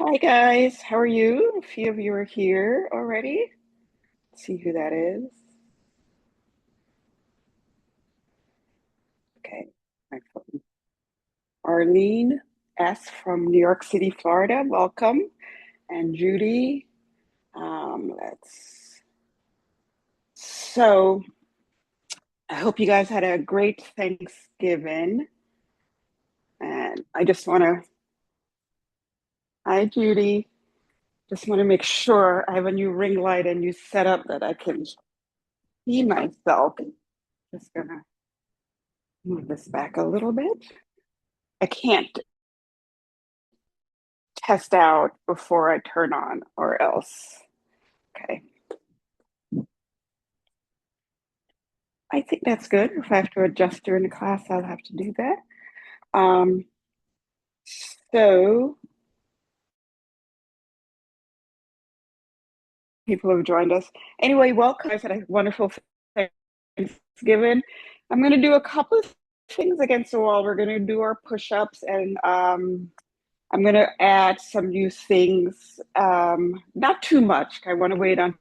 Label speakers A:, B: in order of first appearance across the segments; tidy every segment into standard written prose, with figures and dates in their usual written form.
A: Hi guys, how are you? A few of you are here already. Let's see who that is. Okay, my phone. Arlene S. from New York City, Florida. Welcome. And Judy. Let's. So I hope you guys had a great Thanksgiving. And I just want to. Hi, Judy. Just want to make sure I have a new ring light and you set up that I can see myself. Just gonna move this back a little bit. I can't test out before I turn on or else. Okay. I think that's good. If I have to adjust during the class, I'll have to do that. Um, so people have joined us. Anyway, welcome. I had a wonderful Thanksgiving. I'm going to do a couple of things against the wall. We're going to do our push-ups and I'm going to add some new things. Not too much. I want to wait on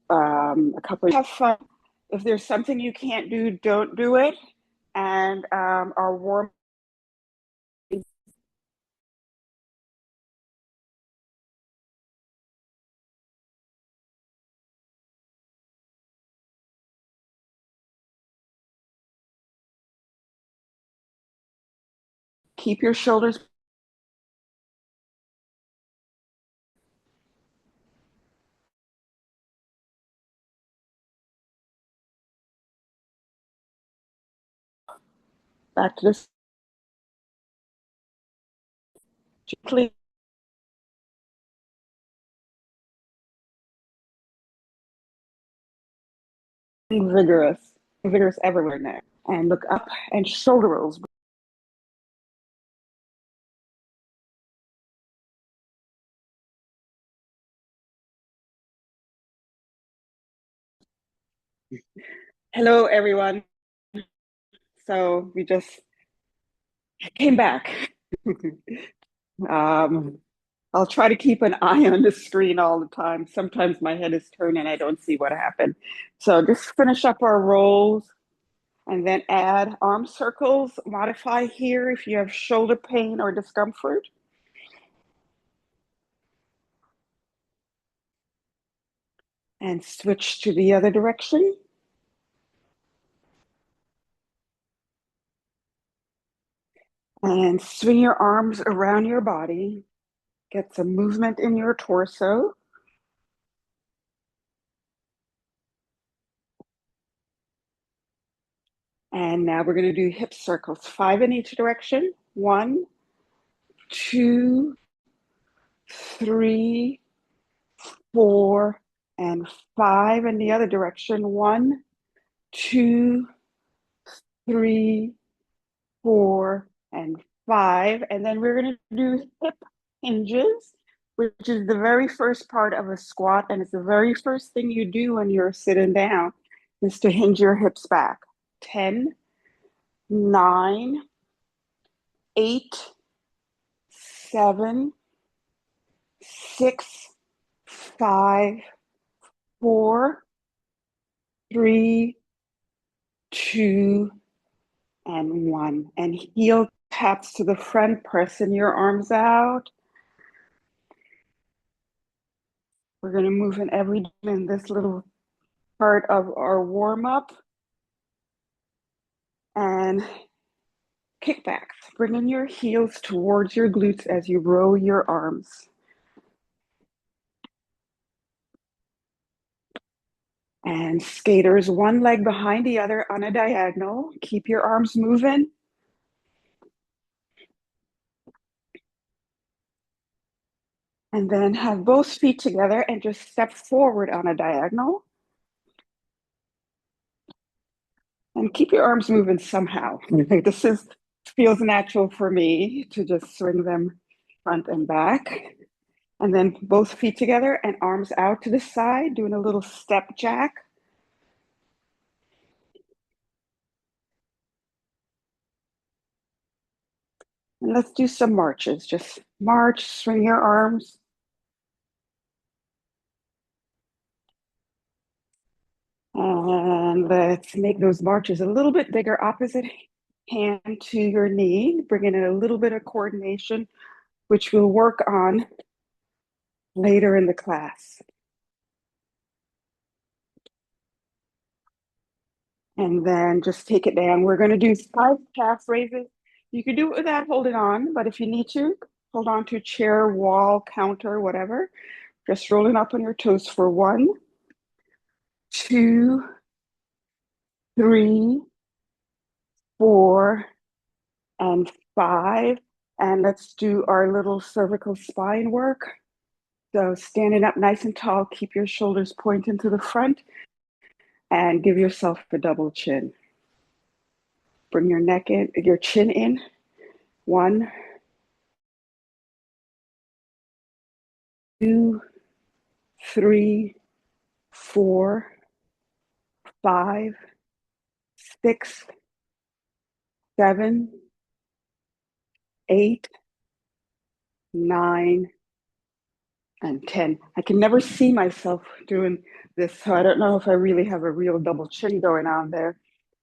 A: a couple of have fun. If there's something you can't do, don't do it. And our warm keep your shoulders back to this gently vigorous everywhere now. And look up and shoulder rolls. Hello, everyone. So we just came back. um, I'll try to keep an eye on the screen all the time. Sometimes my head is turned and I don't see what happened. So just finish up our rolls and then add arm circles. Modify here if you have shoulder pain or discomfort. And switch to the other direction. And swing your arms around your body. Get some movement in your torso. And now we're going to do hip circles, 5 in each direction. 1, 2, 3, 4, and 5 in the other direction. 1, 2, 3, 4, and 5. And then we're going to do hip hinges, which is the very first part of a squat. And it's the very first thing you do when you're sitting down is to hinge your hips back. 10, 9, 8, 7, 6, 5, 4, 3, 2, and 1. And heel taps to the front, pressing your arms out. We're going to move in this little part of our warm up. And kickbacks, bringing your heels towards your glutes as you roll your arms. And skaters, one leg behind the other on a diagonal. Keep your arms moving. And then have both feet together and just step forward on a diagonal. And keep your arms moving somehow. This feels natural for me to just swing them front and back. And then both feet together and arms out to the side, doing a little step jack. And let's do some marches. Just march, swing your arms. And let's make those marches a little bit bigger. Opposite hand to your knee, bring in a little bit of coordination, which we'll work on later in the class. And then just take it down. We're going to do 5 calf raises. You can do it without holding on, but if you need to, hold on to a chair, wall, counter, whatever. Just rolling up on your toes for 1, 2, 3, 4, and 5. And let's do our little cervical spine work. So standing up nice and tall, keep your shoulders pointing to the front and give yourself a double chin. Bring your neck in, your chin in. 1, 2, 3, 4, 5, 6, 7, 8, 9, and 10. I can never see myself doing this, so I don't know if I really have a real double chin going on there.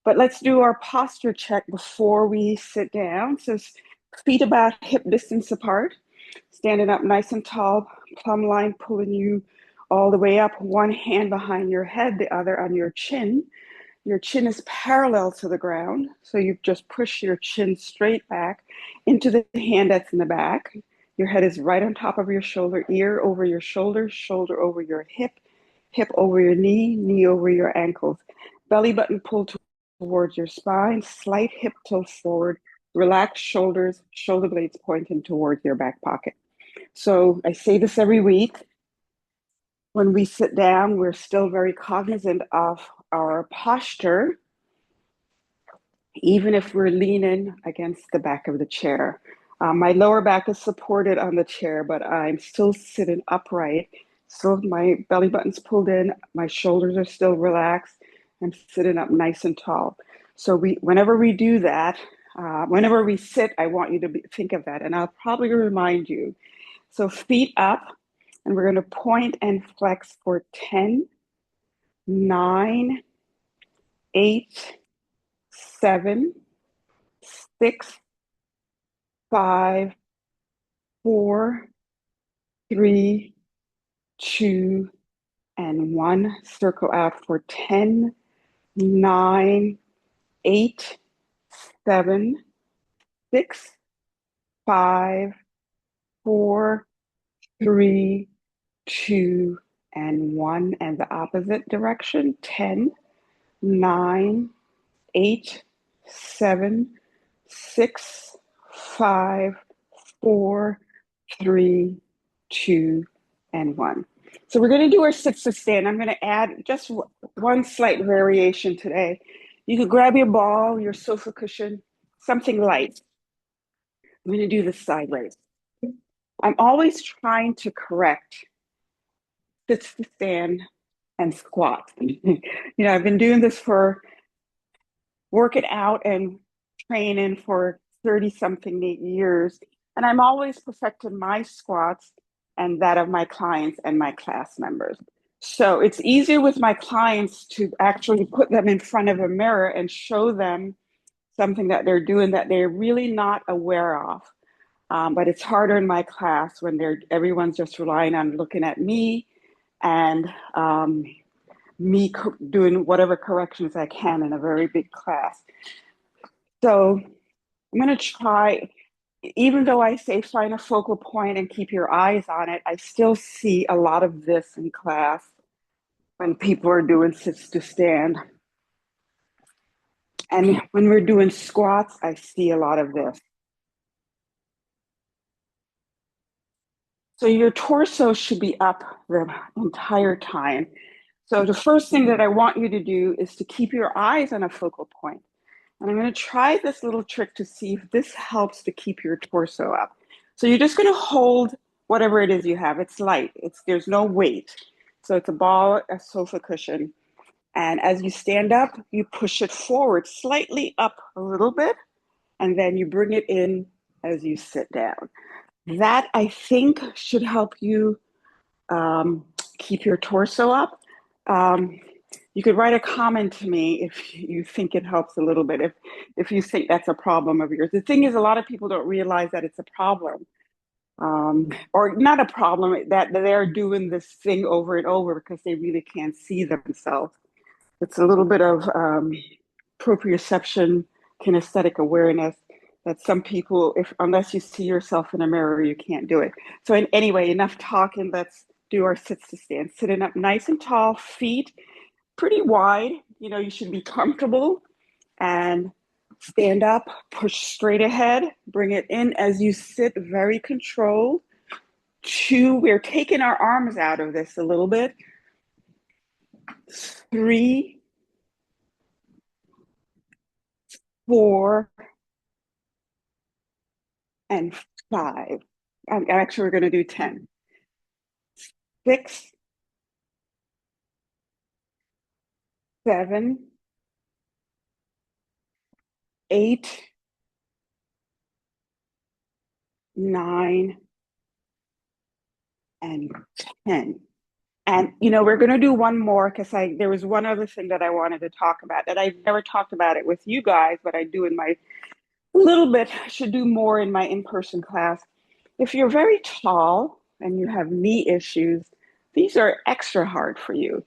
A: But let's do our posture check before we sit down. So feet about hip distance apart, standing up nice and tall, plumb line pulling you all the way up, one hand behind your head, the other on your chin. Your chin is parallel to the ground, so you just push your chin straight back into the hand that's in the back. Your head is right on top of your shoulder, ear over your shoulder, shoulder over your hip, hip over your knee, knee over your ankles. Belly button pulled towards your spine, slight hip tilt forward, relaxed shoulders, shoulder blades pointing towards your back pocket. So I say this every week. When we sit down, we're still very cognizant of our posture, even if we're leaning against the back of the chair. My lower back is supported on the chair, but I'm still sitting upright. So my belly button's pulled in, my shoulders are still relaxed. I'm sitting up nice and tall. So whenever we do that, whenever we sit, I want you to think of that, and I'll probably remind you. So feet up, and we're going to point and flex for 10, 9, 8, 7, 6, 5, 4, 3, 2, and 1. Circle out for 10, 9, 8, 7, 6, 5, 4, 3, 2, and 1. And the opposite direction, 10, 9, 8, 7, 6, 5, 4, 3, 2, and 1. So we're going to do our sits to stand. I'm going to add just one slight variation today. You could grab your ball, your sofa cushion, something light. I'm going to do this sideways. I'm always trying to correct sits to stand and squat. I've been doing this for working out and training for 30 something years. And I'm always perfecting my squats and that of my clients and my class members. So it's easier with my clients to actually put them in front of a mirror and show them something that they're doing that they're really not aware of. But it's harder in my class when everyone's just relying on looking at me and me doing whatever corrections I can in a very big class. So I'm going to try, even though I say find a focal point and keep your eyes on it, I still see a lot of this in class when people are doing sits to stand. And when we're doing squats, I see a lot of this. So your torso should be up the entire time. So the first thing that I want you to do is to keep your eyes on a focal point. And I'm going to try this little trick to see if this helps to keep your torso up. So you're just going to hold whatever it is you have. It's light. There's no weight. So it's a ball, a sofa cushion. And as you stand up, you push it forward, slightly up a little bit, and then you bring it in as you sit down. That, I think, should help you keep your torso up. Um, you could write a comment to me if you think it helps a little bit, if you think that's a problem of yours. The thing is, a lot of people don't realize that it's a problem, or not a problem, that they're doing this thing over and over because they really can't see themselves. It's a little bit of proprioception, kinesthetic awareness that some people, if unless you see yourself in a mirror, you can't do it. So anyway, enough talking. Let's do our sits to stand. Sitting up nice and tall, feet pretty wide. You know, you should be comfortable and stand up, push straight ahead, bring it in as you sit, very controlled. Two, we're taking our arms out of this a little bit. Three, four, and five. Actually, we're going to do 10. 6, 7, 8, 9, and 10. And you know, we're going to do one more because there was one other thing that I wanted to talk about that I've never talked about it with you guys, but I do in my little bit, should do more in my in-person class. If you're very tall and you have knee issues, these are extra hard for you.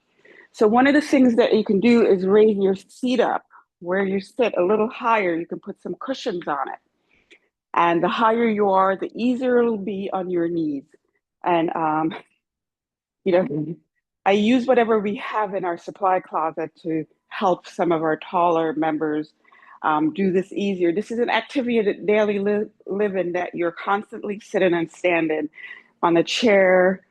A: So one of the things that you can do is raise your seat up where you sit a little higher. You can put some cushions on it. And the higher you are, the easier it'll be on your knees. And you know, I use whatever we have in our supply closet to help some of our taller members do this easier. This is an activity of daily living that you're constantly sitting and standing on the chair,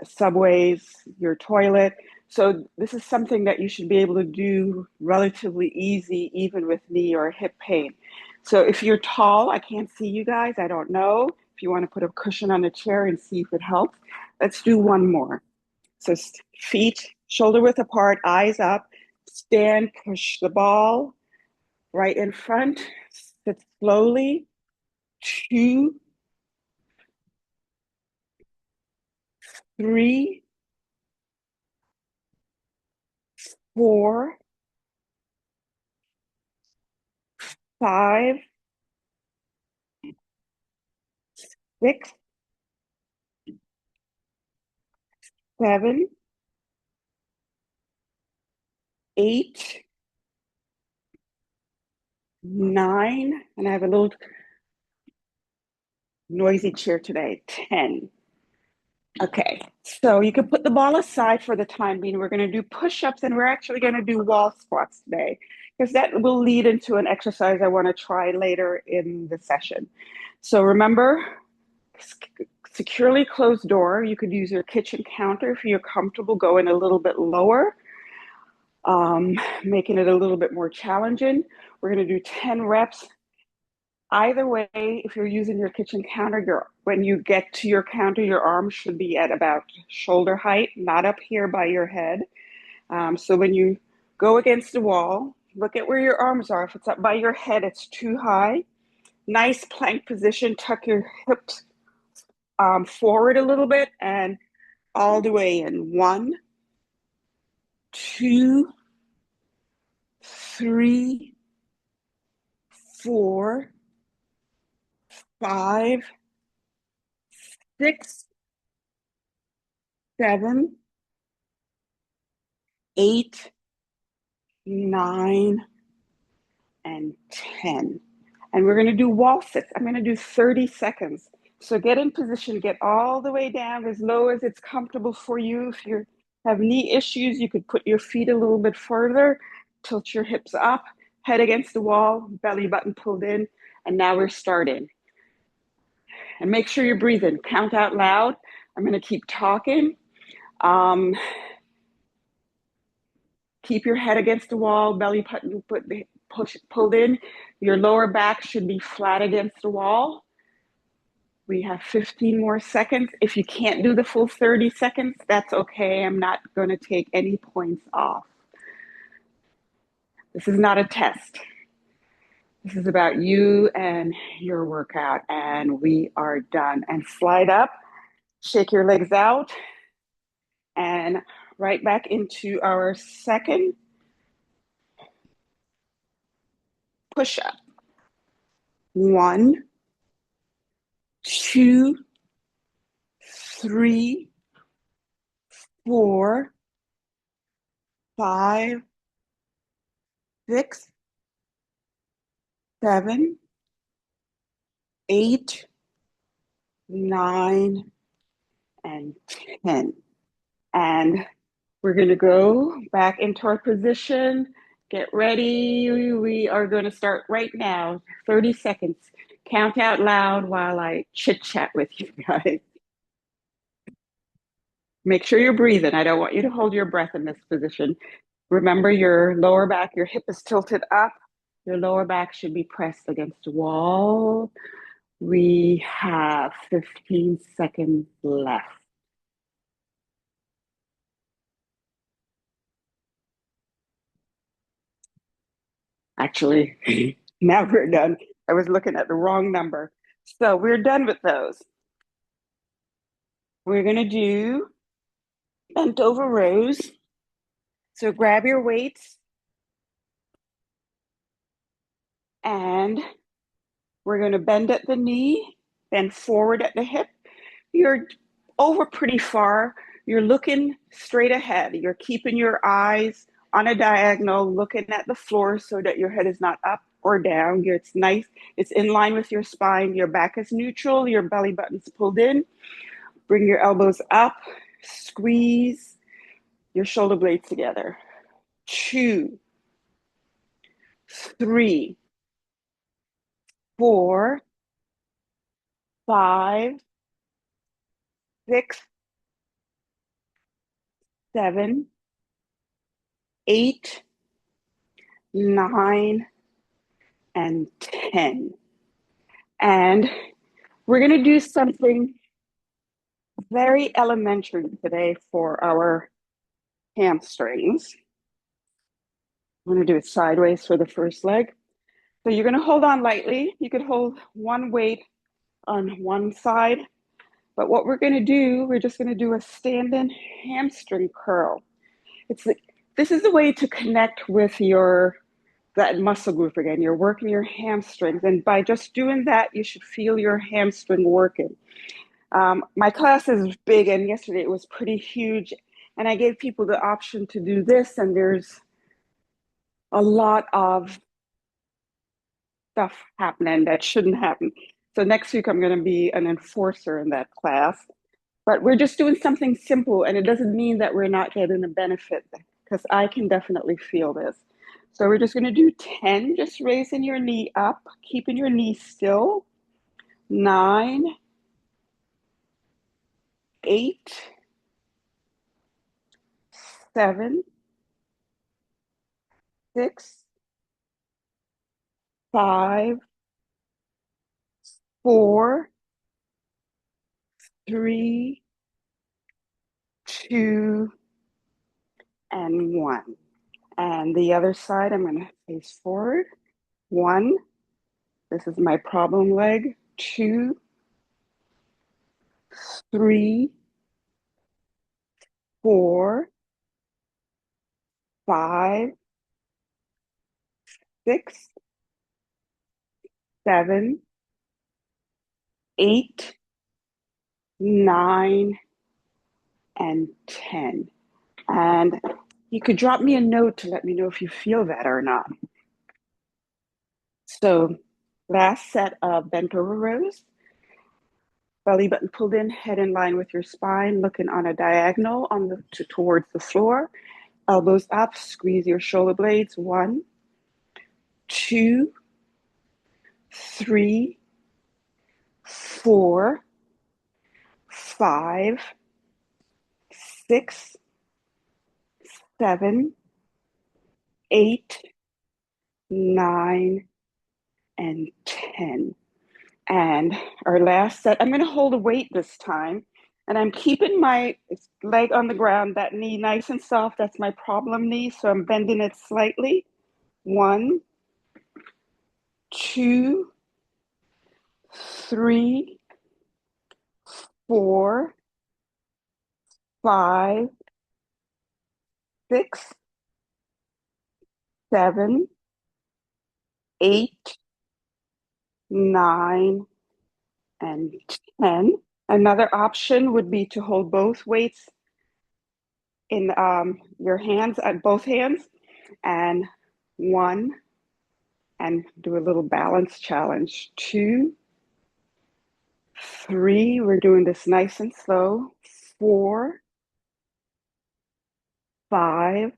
A: subways, your toilet. So this is something that you should be able to do relatively easy, even with knee or hip pain. So if you're tall, I can't see you guys. I don't know if you want to put a cushion on the chair and see if it helps. Let's do one more. So feet shoulder width apart, eyes up, stand, push the ball right in front, sit slowly, 2, 3, 4, 5, 6, 7, 8, 9, and I have a little noisy chair today, 10. Okay, so you can put the ball aside for the time being. We're going to do push-ups and we're actually going to do wall squats today because that will lead into an exercise I want to try later in the session. So remember, securely closed door. You could use your kitchen counter if you're comfortable going a little bit lower, making it a little bit more challenging. We're going to do 10 reps. Either way, if you're using your kitchen counter, when you get to your counter, your arms should be at about shoulder height, not up here by your head. So when you go against the wall, look at where your arms are. If it's up by your head, it's too high. Nice plank position, tuck your hips forward a little bit and all the way in. 1, 2, 3, 4, 5, 6, 7, 8, 9, and 10. And we're going to do wall sits. I'm going to do 30 seconds. So get in position, get all the way down as low as it's comfortable for you. If you have knee issues, you could put your feet a little bit further, tilt your hips up, head against the wall, belly button pulled in. And now we're starting. And make sure you're breathing. Count out loud. I'm going to keep talking. Keep your head against the wall, belly button pulled in. Your lower back should be flat against the wall. We have 15 more seconds. If you can't do the full 30 seconds, that's okay. I'm not going to take any points off. This is not a test. This is about you and your workout, and we are done. And slide up, shake your legs out, and right back into our second push up. 1, 2, 3, 4, 5, 6, 7, 8, 9, and 10. And we're going to go back into our position. Get ready. We are going to start right now. 30 seconds. Count out loud while I chit chat with you guys. Make sure you're breathing. I don't want you to hold your breath in this position. Remember, your lower back, your hip is tilted up. Your lower back should be pressed against the wall. We have 15 seconds left. Actually, now we're done. I was looking at the wrong number. So we're done with those. We're going to do bent over rows. So grab your weights and we're going to bend at the knee, bend forward at the hip. You're over pretty far. You're looking straight ahead. You're keeping your eyes on a diagonal, looking at the floor so that your head is not up or down. It's nice. It's in line with your spine. Your back is neutral. Your belly button's pulled in. Bring your elbows up. Squeeze your shoulder blades together. 2, 3, 4, 5, 6, 7, 8, 9, and 10. And we're going to do something very elementary today for our hamstrings. I'm going to do it sideways for the first leg. So you're going to hold on lightly. You could hold one weight on one side. But what we're going to do, we're just going to do a standing hamstring curl. This is the way to connect with that muscle group again. You're working your hamstrings. And by just doing that, you should feel your hamstring working. My class is big, and yesterday it was pretty huge. And I gave people the option to do this, and there's a lot of stuff happening that shouldn't happen. So next week, I'm going to be an enforcer in that class. But we're just doing something simple, and it doesn't mean that we're not getting a benefit, because I can definitely feel this. So we're just going to do 10, just raising your knee up, keeping your knee still. 9, 8, 7, 6, 5, 4, 3, 2, and 1. And the other side, I'm going to face forward. 1, this is my problem leg. 2, 3, 4, 5, 6, 7, 8, 9, and 10. And you could drop me a note to let me know if you feel that or not. So last set of bent over rows. Belly button pulled in, head in line with your spine, looking on a diagonal towards the floor. Elbows up, squeeze your shoulder blades. 1, 2, 3, 4, 5, 6, 7, 8, 9, and 10. And our last set, I'm going to hold a weight this time. And I'm keeping my leg on the ground, that knee nice and soft. That's my problem knee. So I'm bending it slightly. 1, 2, 3, 4, 5, 6, 7, 8, 9, and 10. Another option would be to hold both weights in your hands, at both hands, and 1, and do a little balance challenge. 2, 3, we're doing this nice and slow. 4, 5,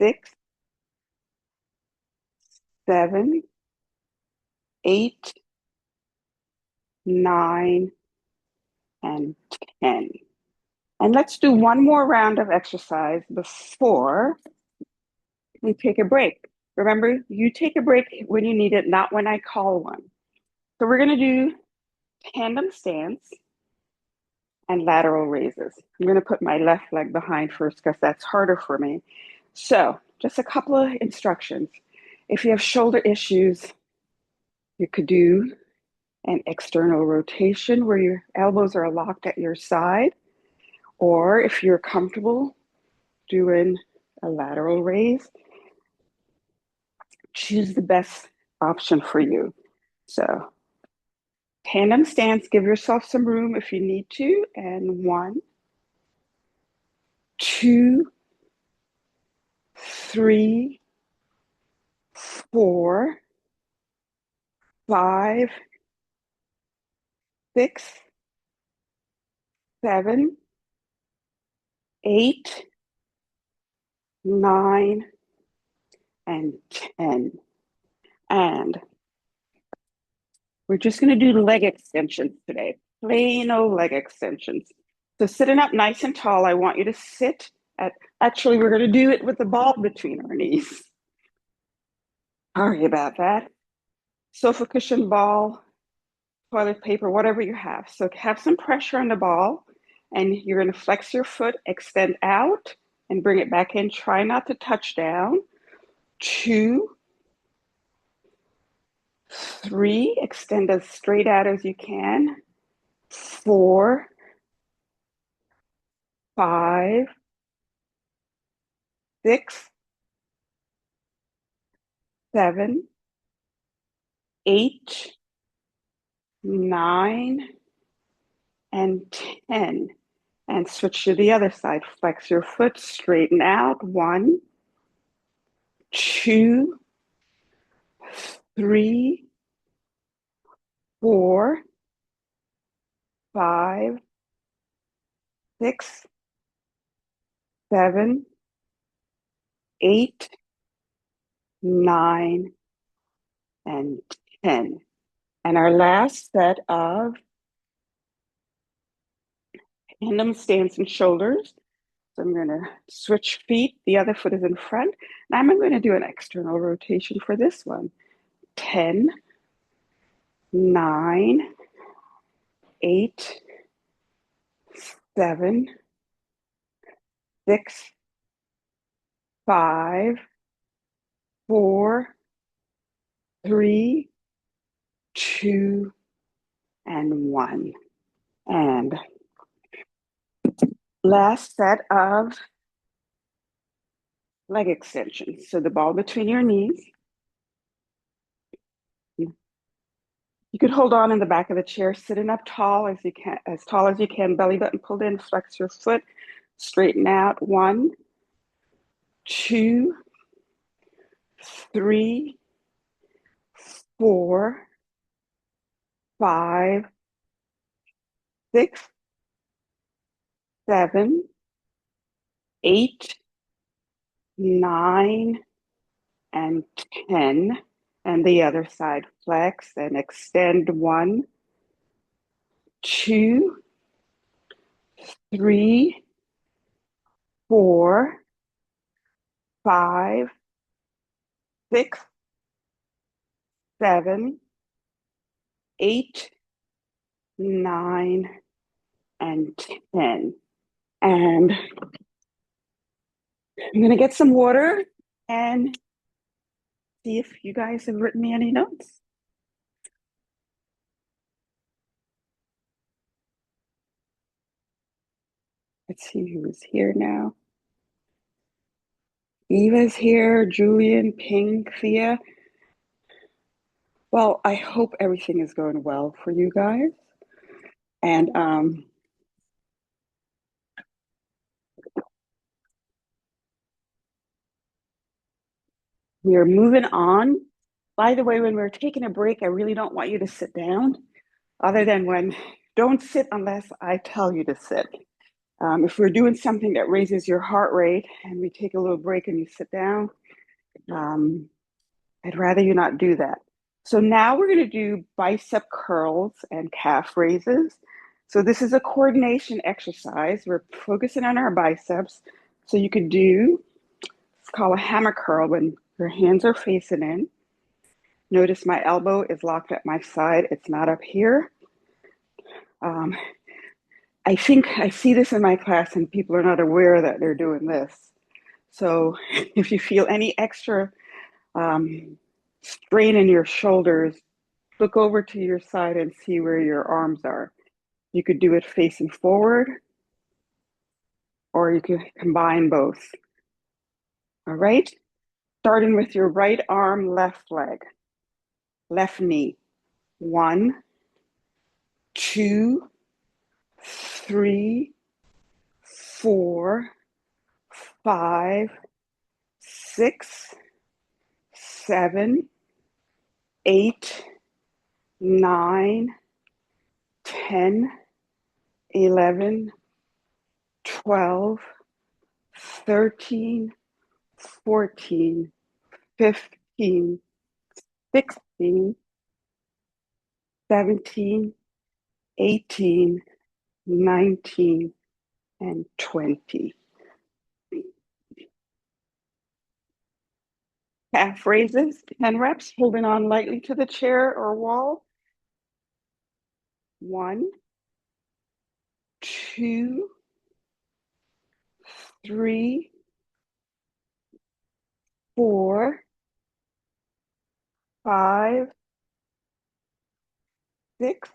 A: 6, 7, 8, 9, and 10. And let's do one more round of exercise before we take a break. Remember, you take a break when you need it, not when I call one. So we're going to do tandem stance and lateral raises. I'm going to put my left leg behind first because that's harder for me. So just a couple of instructions. If you have shoulder issues, you could do an external rotation where your elbows are locked at your side. Or if you're comfortable doing a lateral raise, choose the best option for you. So tandem stance, give yourself some room if you need to. And 1, 2, 3, 4, 5, 6, 7, 8, 9, and 10. And we're just going to do leg extensions today, plain old leg extensions. So sitting up nice and tall, I want you to sit at, actually, we're going to do it with the ball between our knees. Sorry about that. Sofa cushion, ball, toilet paper, whatever you have. So have some pressure on the ball, and you're going to flex your foot, extend out, and bring it back in. Try not to touch down. 2, 3, extend as straight out as you can. 4, 5, 6, 7, 8, 9, and 10. And switch to the other side. Flex your foot, straighten out. 1, 2, 3, 4, 5, 6, 7, 8, 9, and 10. And our last set of tandem stance and shoulders. So I'm going to switch feet. The other foot is in front. Now I'm going to do an external rotation for this one. 10, 9, 8, 7, 6, 5, 4, 3, 2, and 1. And last set of leg extensions. So the ball between your knees. You could hold on in the back of the chair, sitting up tall as you can, as tall as you can, belly button pulled in, flex your foot, straighten out. 1, 2, 3, 4, 5, 6, 7, 8, 9, and 10. And the other side, flex and extend. 1, 2, 3, 4, 5, 6, 7, 8, 9, and 10. And I'm going to get some water and see if you guys have written me any notes. Let's see who's here now. Eva's here, Julian, Ping, Thea. Well, I hope everything is going well for you guys. And we're moving on. By the way, when we're taking a break, I really don't want you to sit down, other than when don't sit unless I tell you to sit. If we're doing something that raises your heart rate and we take a little break and you sit down, I'd rather you not do that. So now we're going to do bicep curls and calf raises. So this is a coordination exercise. We're focusing on our biceps. So you could do, it's called a hammer curl when your hands are facing in. Notice my elbow is locked at my side. It's not up here. I think I see this in my class and people are not aware that they're doing this. So if you feel any extra strain in your shoulders, look over to your side and see where your arms are. You could do it facing forward, or you could combine both. All right? Starting with your right arm, left leg, left knee. 1, 2, 3, 4, 5, 6, 7, 8, 9, 10, 11, 12, 13, 14, 15, 16, 17, 18, 19, and 20. Calf raises, 10 reps, holding on lightly to the chair or wall. 1, 2, 3, 4, 5, 6,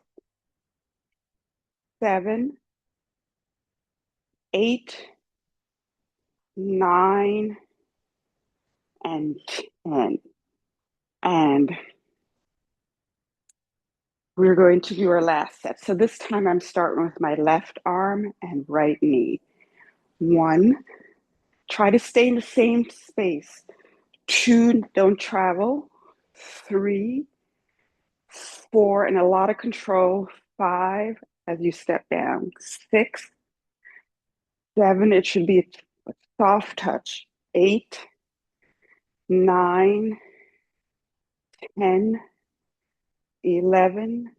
A: 7, 8, 9, and 10. And we're going to do our last set. So this time I'm starting with my left arm and right knee. 1, try to stay in the same space. 2, don't travel. 3, 4, and a lot of control. 5, as you step down. 6, 7, it should be a soft touch. 8, 9, 10, 11,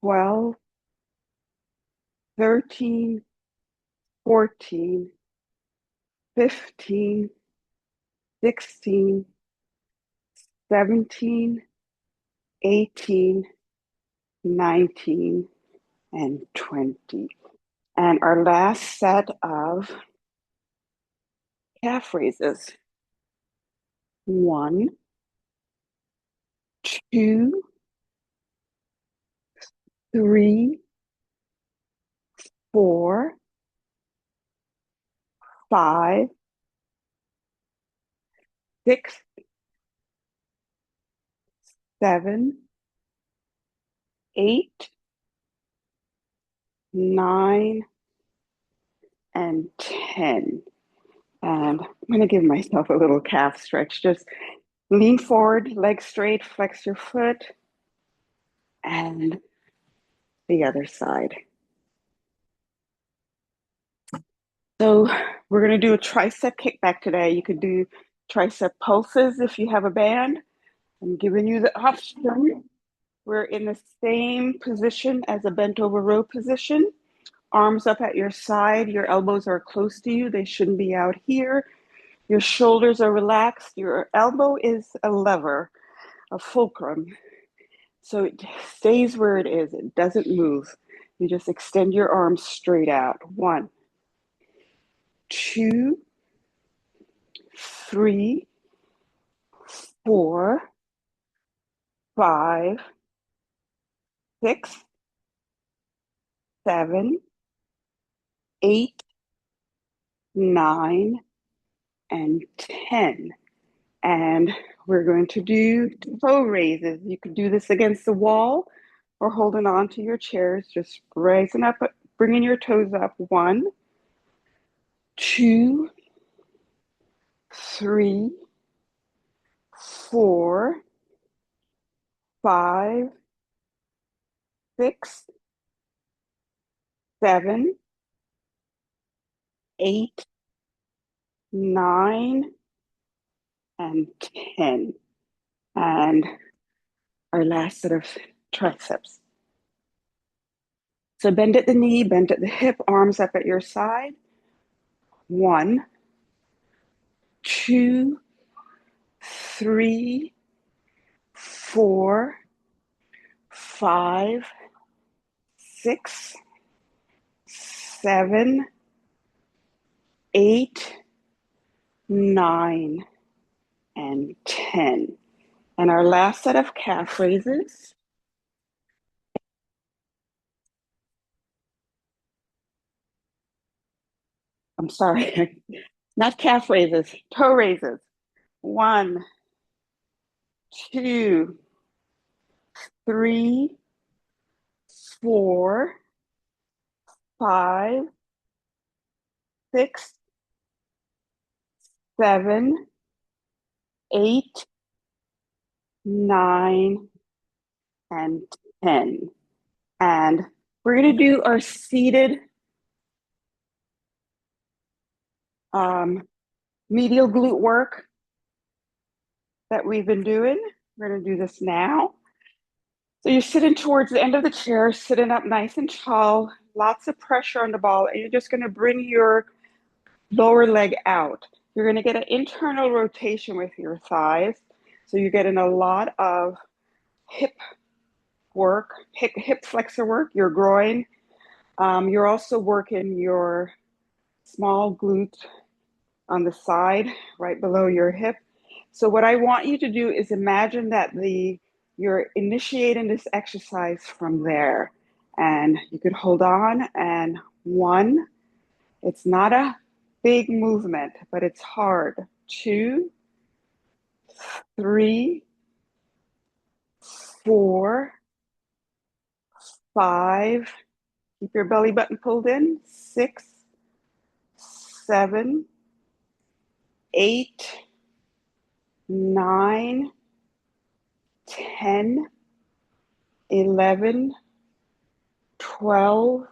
A: 12, 13, 14, 15, 16, 17, 18, 19, and 20. And our last set of calf raises. 1, 2, 3, 4, 5, 6, 7, 8, 9, and 10. And I'm going to give myself a little calf stretch. Just lean forward, leg straight, flex your foot, and the other side. So we're going to do a tricep kickback today. You could do tricep pulses if you have a band. I'm giving you the option. We're in the same position as a bent over row position. Arms up at your side. Your elbows are close to you. They shouldn't be out here. Your shoulders are relaxed. Your elbow is a lever, a fulcrum. So it stays where it is. It doesn't move. You just extend your arms straight out. 1, 2, 3, 4, 5, 6, 7, 8, 9, and 10. And we're going to do toe raises. You can do this against the wall or holding on to your chairs, just raising up, bringing your toes up. 1, 2, 3, 4, 5, 6, 7, 8, 9, and 10. And our last set of triceps. So bend at the knee, bend at the hip, arms up at your side. 1, 2, 3, 4, 5, 6, 7, 8, 9, and 10. And our last set of calf raises. I'm sorry, not calf raises, toe raises. 1, 2, 3, 4, 5, 6, 7, 8, 9, and 10. And we're going to do our seated medial glute work that we've been doing. We're going to do this now. So you're sitting towards the end of the chair, sitting up nice and tall, lots of pressure on the ball, and you're just going to bring your lower leg out. You're going to get an internal rotation with your thighs. So you're getting a lot of hip work, hip flexor work, your groin. You're also working your small glute on the side, right below your hip. So what I want you to do is imagine that you're initiating this exercise from there. And you could hold on, and 1, it's not a big movement, but it's hard. 2, 3, 4, 5, keep your belly button pulled in. 6, 7, 8, 9, 10, 11, 12,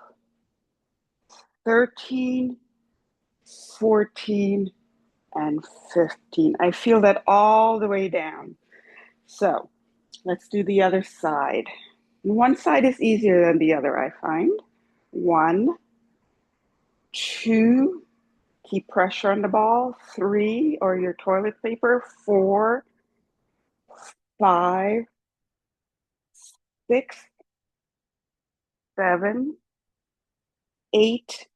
A: 13, 14, and 15. I feel that all the way down. So let's do the other side. One side is easier than the other, I find. 1, 2, keep pressure on the ball. 3, or your toilet paper. 4, 5, 6, 7, 8,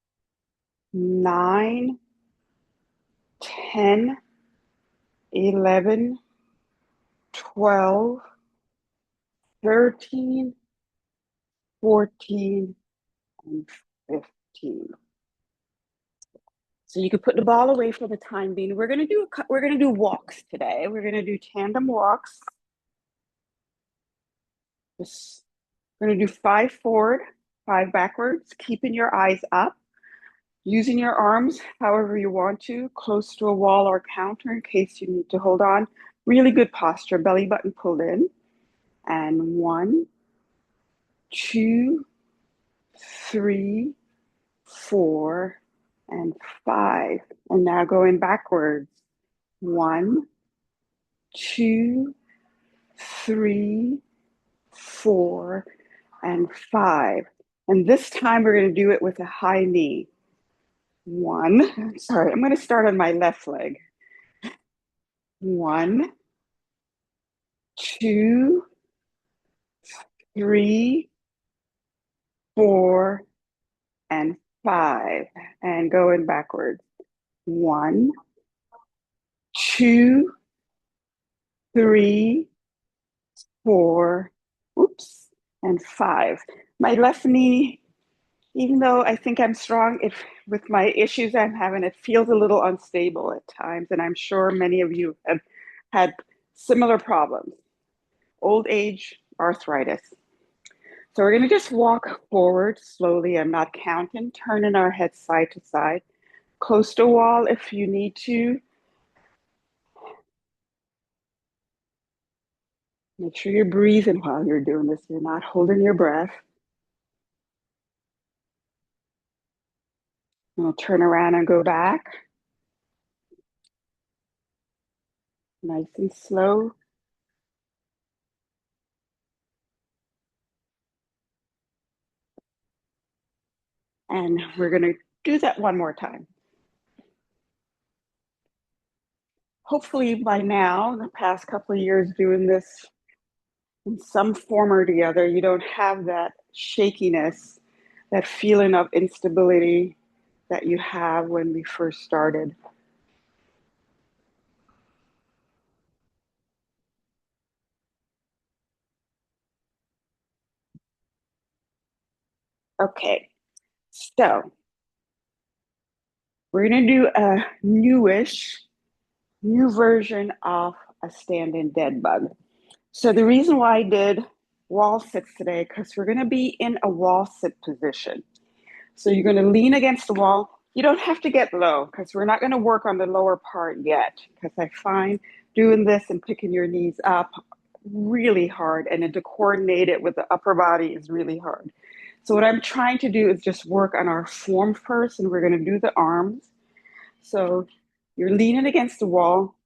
A: 9, 10, 11, 12, 13, 14, and 15. So you can put the ball away for the time being. We're gonna do walks today. We're gonna do tandem walks. We're gonna do 5 forward, 5 backwards, keeping your eyes up, using your arms however you want to, close to a wall or counter in case you need to hold on. Really good posture, belly button pulled in. And 1, 2, 3, 4, and 5. And now going backwards. 1, 2, 3, 4, and 5. And this time we're going to do it with a high knee. 1, sorry, I'm going to start on my left leg. 1, 2, 3, 4, and 5. And going backwards. 1, 2, 3, 4, oops, and 5. My left knee, even though I think I'm strong, if with my issues I'm having, it feels a little unstable at times, and I'm sure many of you have had similar problems. Old age, arthritis. So we're going to just walk forward slowly. I'm not counting, turning our head side to side. Close to a wall if you need to. Make sure you're breathing while you're doing this. You're not holding your breath. And we'll turn around and go back. Nice and slow. And we're going to do that one more time. Hopefully by now, the past couple of years doing this in some form or the other, you don't have that shakiness, that feeling of instability that you have when we first started. Okay, so we're going to do a new version of a standing dead bug. So the reason why I did wall sits today, because we're going to be in a wall sit position. So you're going to lean against the wall. You don't have to get low because we're not going to work on the lower part yet, because I find doing this and picking your knees up really hard, and then to coordinate it with the upper body is really hard. So what I'm trying to do is just work on our form first, and we're going to do the arms. So you're leaning against the wall.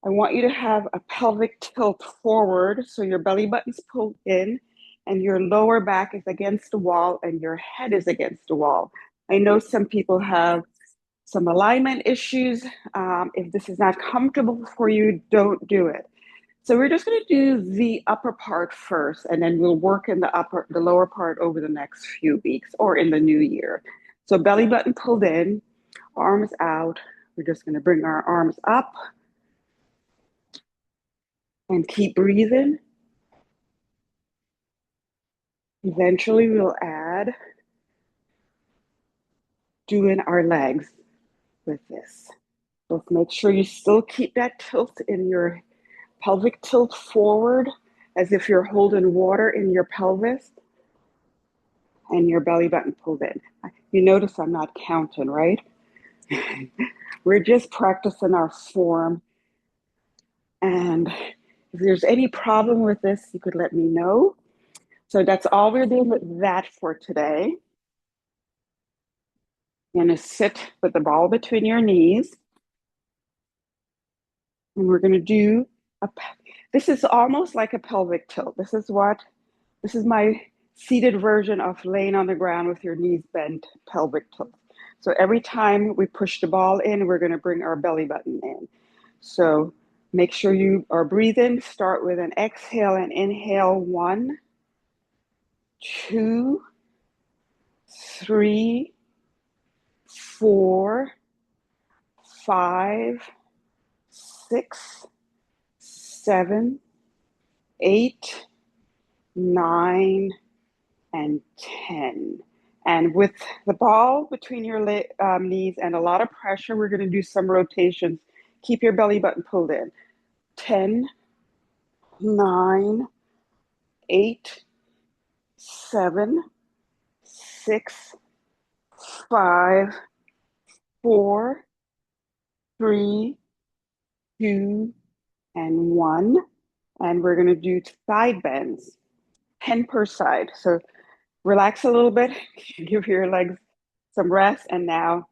A: I want you to have a pelvic tilt forward, so your belly button's pulled in and your lower back is against the wall and your head is against the wall. I know some people have some alignment issues. If this is not comfortable for you, don't do it. So we're just going to do the upper part first, and then we'll work in the lower part over the next few weeks or in the new year. So belly button pulled in, arms out. We're just going to bring our arms up and keep breathing. Eventually, we'll add doing our legs with this. Just make sure you still keep that tilt in your pelvic tilt forward as if you're holding water in your pelvis and your belly button pulled in. You notice I'm not counting, right? We're just practicing our form. And if there's any problem with this, you could let me know. So that's all we're doing with that for today. You're going to sit with the ball between your knees. And we're going to do this is almost like a pelvic tilt. This is my seated version of laying on the ground with your knees bent pelvic tilt. So every time we push the ball in, we're going to bring our belly button in. So make sure you are breathing. Start with an exhale and inhale. 1, 2, 3, 4, 5, 6, 7, 8, 9, and 10. And with the ball between your knees and a lot of pressure, we're going to do some rotations. Keep your belly button pulled in. 10, 9, 8, 7, 6, 5, 4, 3, 2, and 1. And we're going to do side bends, 10 per side. So relax a little bit, give your legs some rest, and now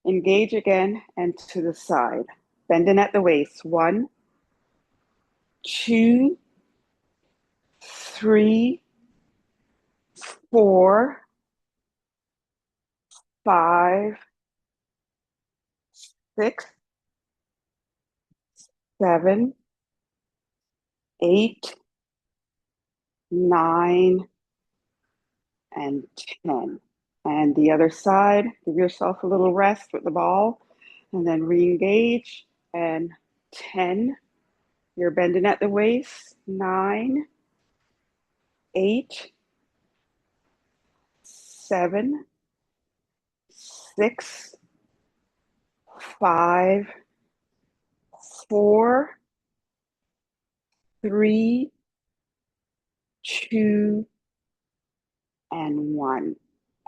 A: engage again and to the side. Bending at the waist. 1, 2, 3, 4, 5, 6, 7, 8, 9, and 10. And the other side, give yourself a little rest with the ball and then re-engage. And 10, You're bending at the waist. 9, 8, 7, 6, 5, 4, 3, 2, and 1.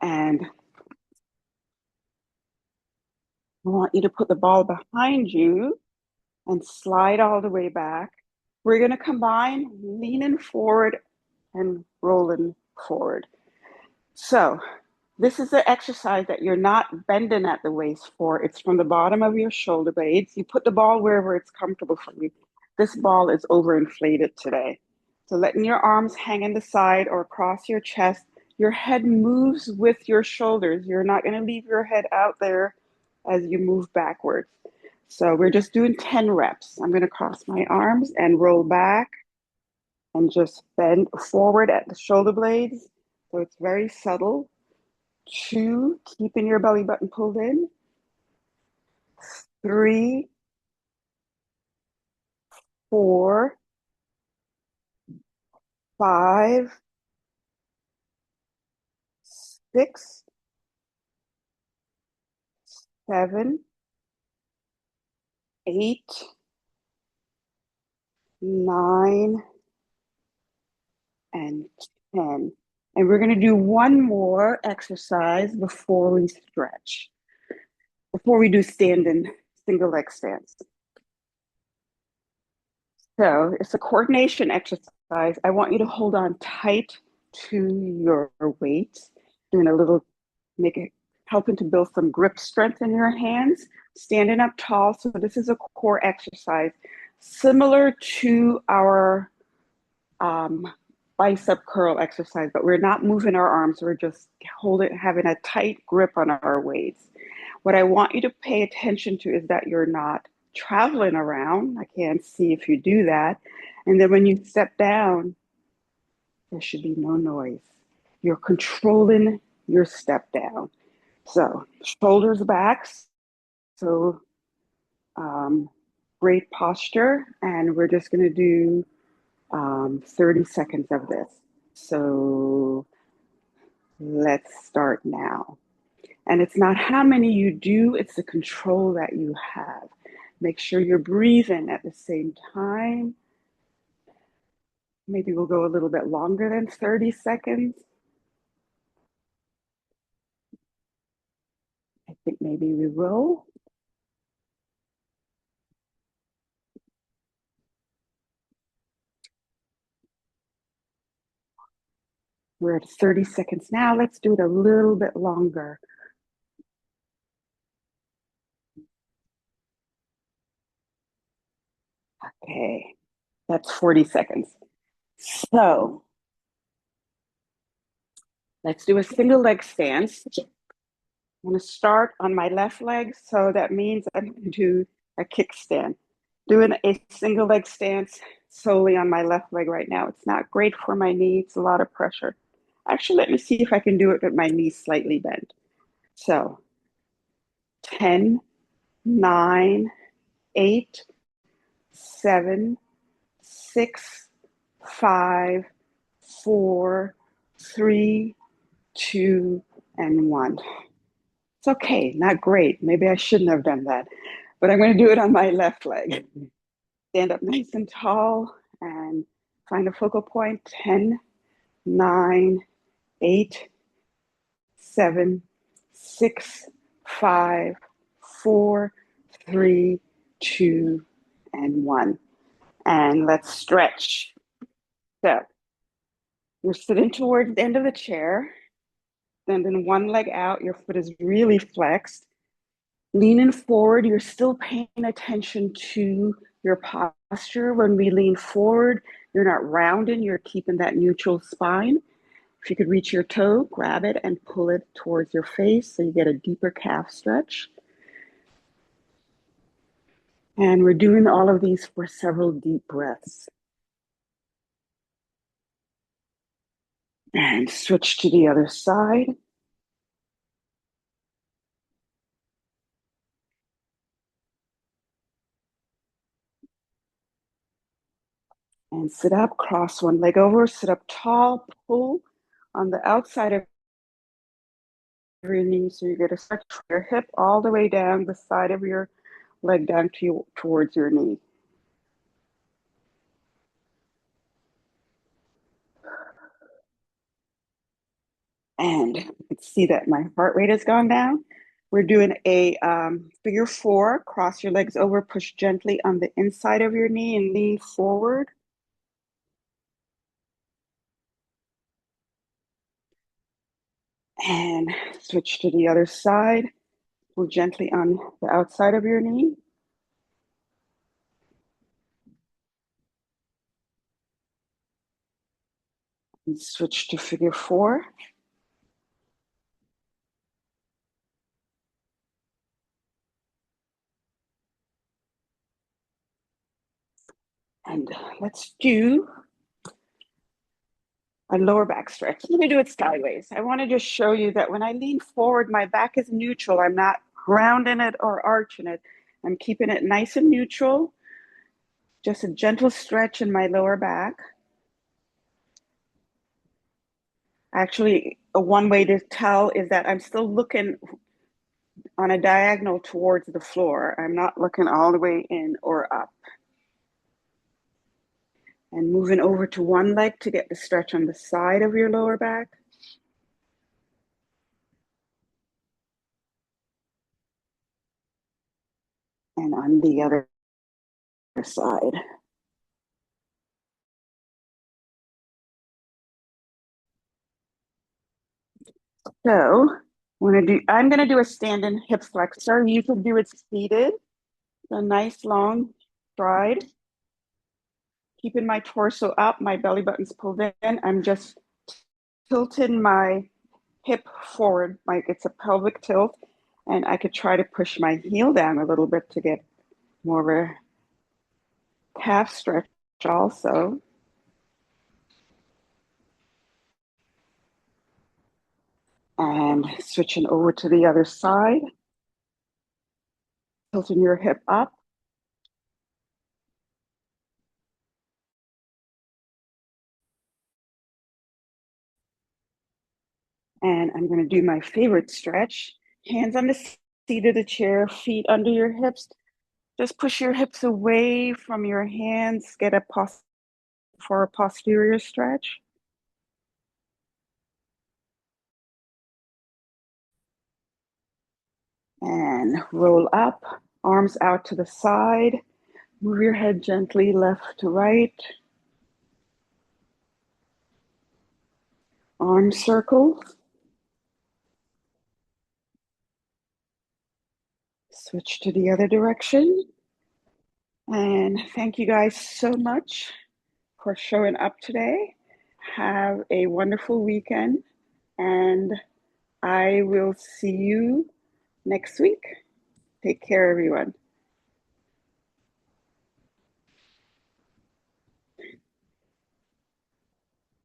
A: And I want you to put the ball behind you and slide all the way back. We're going to combine leaning forward and rolling forward. So this is the exercise that you're not bending at the waist for. It's from the bottom of your shoulder blades. You put the ball wherever it's comfortable for you. This ball is overinflated today. So letting your arms hang in the side or across your chest. Your head moves with your shoulders. You're not going to leave your head out there as you move backwards. So we're just doing 10 reps. I'm going to cross my arms and roll back and just bend forward at the shoulder blades. So it's very subtle. 2, keeping your belly button pulled in. 3, 4, 5, 6, 7, 8, 9, and 10. And we're going to do one more exercise before we stretch, before we do standing single leg stance. So it's a coordination exercise. I want you to hold on tight to your weight, doing a little, make it, helping to build some grip strength in your hands, standing up tall. So this is a core exercise similar to our bicep curl exercise, but we're not moving our arms. We're just having a tight grip on our weights. What I want you to pay attention to is that you're not traveling around. I can't see if you do that. And then when you step down, there should be no noise. You're controlling your step down. So shoulders back. So great posture. And we're just going to do 30 seconds of this. So let's start now. And it's not how many you do, it's the control that you have. Make sure you're breathing at the same time. Maybe we'll go a little bit longer than 30 seconds. I think maybe we will. We're at 30 seconds now. Let's do it a little bit longer. Okay, that's 40 seconds. So let's do a single leg stance. I'm going to start on my left leg. So that means I'm going to do a kickstand. Doing a single leg stance solely on my left leg right now. It's not great for my knee. It's a lot of pressure. Actually, let me see if I can do it with my knee slightly bent. So 10, 9, 8, 7, 6, 5, 4, 3, 2, and 1. It's okay, not great. Maybe I shouldn't have done that, but I'm going to do it on my left leg. Stand up nice and tall and find a focal point. 10, 9, 8, 7, 6, 5, 4, 3, 2, and 1. And let's stretch. So you're sitting towards the end of the chair, sending one leg out. Your foot is really flexed. Leaning forward, you're still paying attention to your posture. When we lean forward, you're not rounding, you're keeping that neutral spine. If you could reach your toe, grab it and pull it towards your face so you get a deeper calf stretch. And we're doing all of these for several deep breaths. And switch to the other side. And sit up, cross one leg over, sit up tall, pull on the outside of your knee so you get a stretch from your hip all the way down the side of your leg down towards your knee. And you can see that my heart rate has gone down. We're doing a figure four. Cross your legs over, push gently on the inside of your knee and lean forward. And switch to the other side. Pull gently on the outside of your knee. And switch to figure four. And let's do a lower back stretch. I'm going to do it sideways. I want to just show you that when I lean forward, my back is neutral. I'm not rounding it or arching it. I'm keeping it nice and neutral. Just a gentle stretch in my lower back. Actually, one way to tell is that I'm still looking on a diagonal towards the floor. I'm not looking all the way in or up. And moving over to one leg to get the stretch on the side of your lower back. And on the other side. So I'm gonna do a standing hip flexor. You could do it seated, a nice long stride. Keeping my torso up, my belly button's pulled in. I'm just tilting my hip forward, like it's a pelvic tilt, and I could try to push my heel down a little bit to get more of a calf stretch also. And switching over to the other side, tilting your hip up. And I'm going to do my favorite stretch. Hands on the seat of the chair, feet under your hips. Just push your hips away from your hands. Get for a posterior stretch. And roll up, arms out to the side. Move your head gently left to right. Arm circle. Switch to the other direction. And thank you guys so much for showing up today. Have a wonderful weekend, and I will see you next week. Take care, everyone.